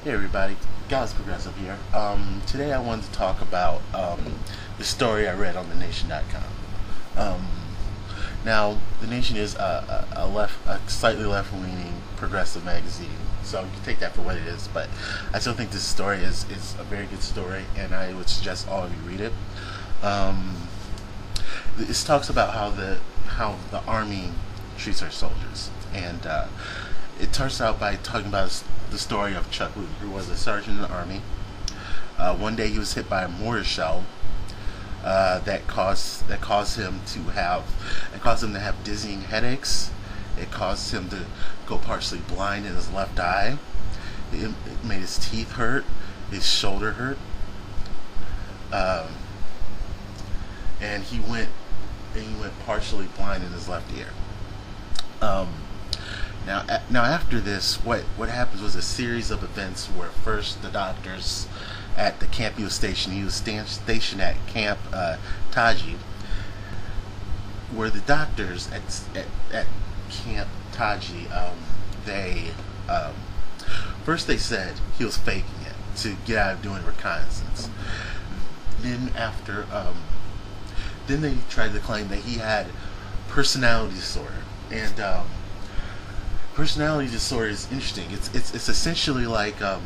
Hey everybody, AGodlessProgressive here. Today I wanted to talk about the story I read on thenation.com. Now, The Nation is a slightly left-leaning progressive magazine, so you can take that for what it is. But I still think this story is a very good story, and I would suggest all of you read it. This talks about how the army treats our soldiers, and it starts out by talking about the story of Chuck Luther, who was a sergeant in the army. One day he was hit by a mortar shell that caused him to have dizzying headaches. It caused him to go partially blind in his left eye. It made his teeth hurt, his shoulder hurt, and he went partially blind in his left ear. Now after this, what happens was a series of events where first the doctors at the camp he was stationed at Camp Taji, where the doctors at Camp Taji, first they said he was faking it to get out of doing reconnaissance. Then they tried to claim that he had personality disorder, and personality disorder is interesting. It's essentially like the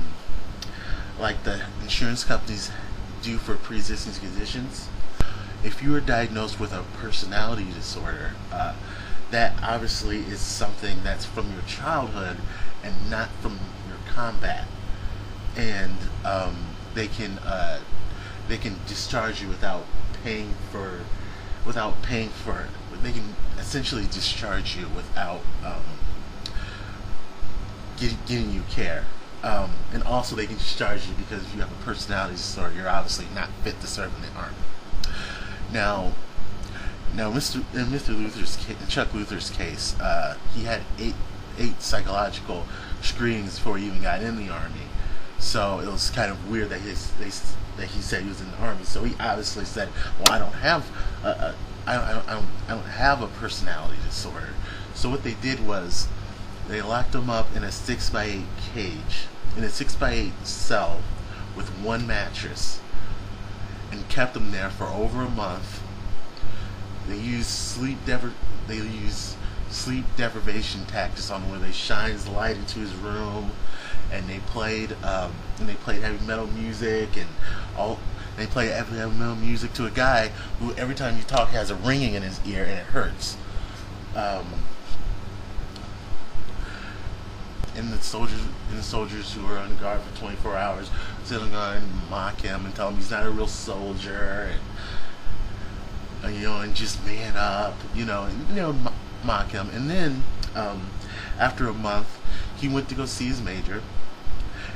insurance companies do for pre-existing conditions. If you are diagnosed with a personality disorder, that obviously is something that's from your childhood and not from your combat, and they can discharge you without paying for it. They can essentially discharge you without getting you care, and also they can discharge you because if you have a personality disorder, you're obviously not fit to serve in the army. Now, in Chuck Luther's case, he had eight psychological screenings before he even got in the army. So it was kind of weird that he said he was in the army. So he obviously said, "Well, I don't have a personality disorder." So what they did was they locked him up in a 6x8 cage, in a 6x8 cell with one mattress, and kept him there for over a month. They used sleep deprivation tactics on him, where they shined light into his room, and they played heavy metal music, they played heavy metal music to a guy who every time you talk has a ringing in his ear and it hurts. And the soldiers who were on guard for 24 hours still going to mock him and tell him he's not a real soldier, and just man up, mock him. And then after a month, he went to go see his major,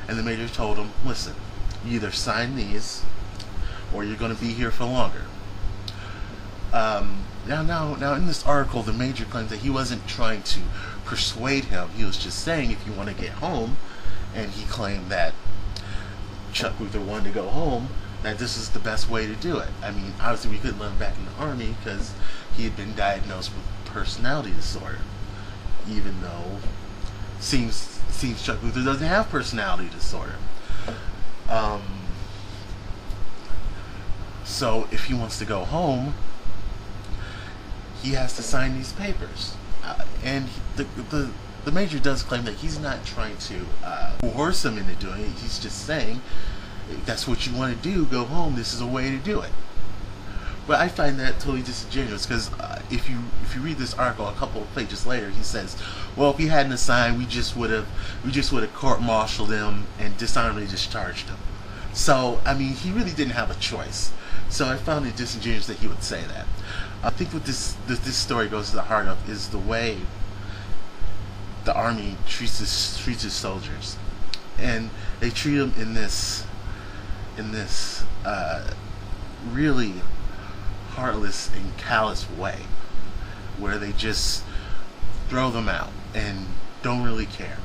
and the major told him, "Listen, you either sign these, or you're going to be here for longer." Now, in this article, the major claims that he wasn't trying to persuade him. He was just saying, if you want to get home, and he claimed that Chuck Luther wanted to go home, that this is the best way to do it. I mean, obviously we couldn't let him back in the army because he had been diagnosed with personality disorder, even though seems Chuck Luther doesn't have personality disorder. So if he wants to go home, he has to sign these papers, and the major does claim that he's not trying to coerce him into doing it. He's just saying, if that's what you want to do, go home. This is a way to do it. But I find that totally disingenuous, because if you read this article a couple of pages later, he says, "Well, if he hadn't signed, we just would have court-martialed him and dishonorably discharged him." So I mean, he really didn't have a choice. So I found it disingenuous that he would say that. I think what this story goes to the heart of is the way the army treats its soldiers, and they treat them in this really heartless and callous way, where they just throw them out and don't really care.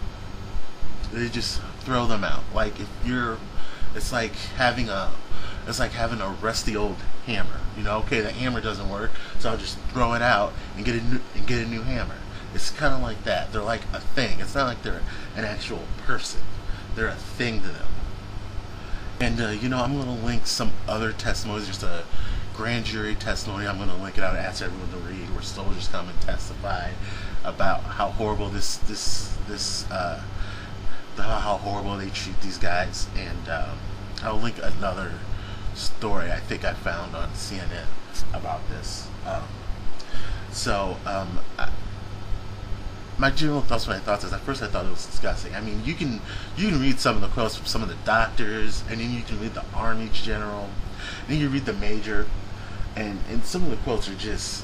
They just throw them out. It's like having a rusty old hammer. Okay, the hammer doesn't work, so I'll just throw it out and get a new hammer. It's kind of like that. They're like a thing. It's not like they're an actual person. They're a thing to them. And I'm going to link some other testimonies. There's a grand jury testimony. I'm going to link it out and ask everyone to read, where soldiers come and testify about how horrible how horrible they treat these guys. And I'll link another story I think I found on CNN about this. My general thoughts when I thought this, at first I thought it was disgusting. I mean, you can read some of the quotes from some of the doctors, and then you can read the Army general, and then you read the major, and some of the quotes are just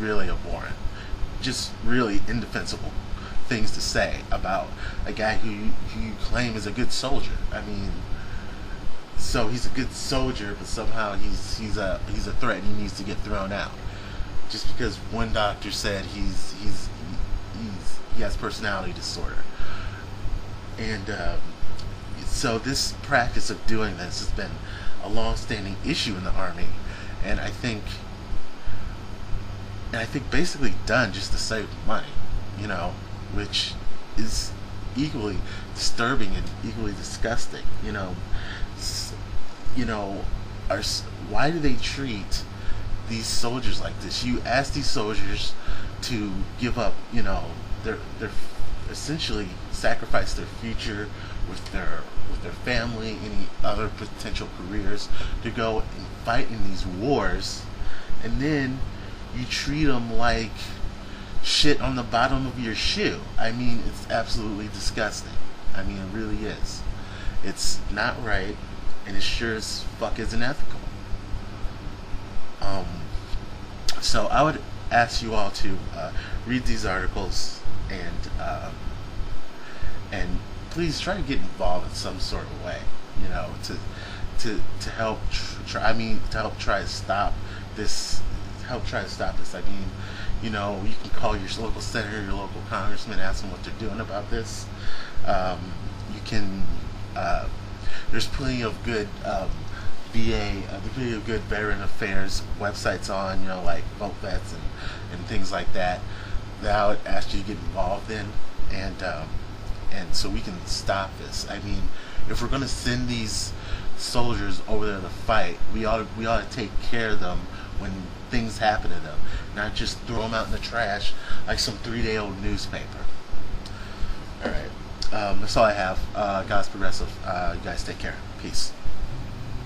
really abhorrent, just really indefensible things to say about a guy who you claim is a good soldier. I mean, so he's a good soldier, but somehow he's a threat and he needs to get thrown out just because one doctor said he has personality disorder. And so this practice of doing this has been a long-standing issue in the Army, and I think basically done just to save money, which is equally disturbing and equally disgusting. Why do they treat these soldiers like this? You ask these soldiers to give up, their essentially sacrifice their future with their family, any other potential careers, to go and fight in these wars, and then you treat them like shit on the bottom of your shoe. I mean, it's absolutely disgusting. I mean, it really is. It's not right, and it sure as fuck isn't ethical. So I would ask you all to read these articles and please try to get involved in some sort of way, to help try to stop this. I mean, you can call your local senator, your local congressman, ask them what they're doing about this. You can. There's plenty of good plenty of good veteran affairs websites on, like Vote Vets and things like that I would ask you to get involved in, and so we can stop this. I mean, if we're going to send these soldiers over there to fight, we ought to take care of them when things happen to them, not just throw them out in the trash like some 3-day-old newspaper. All right, that's all I have. God's Progressive. You guys take care. Peace.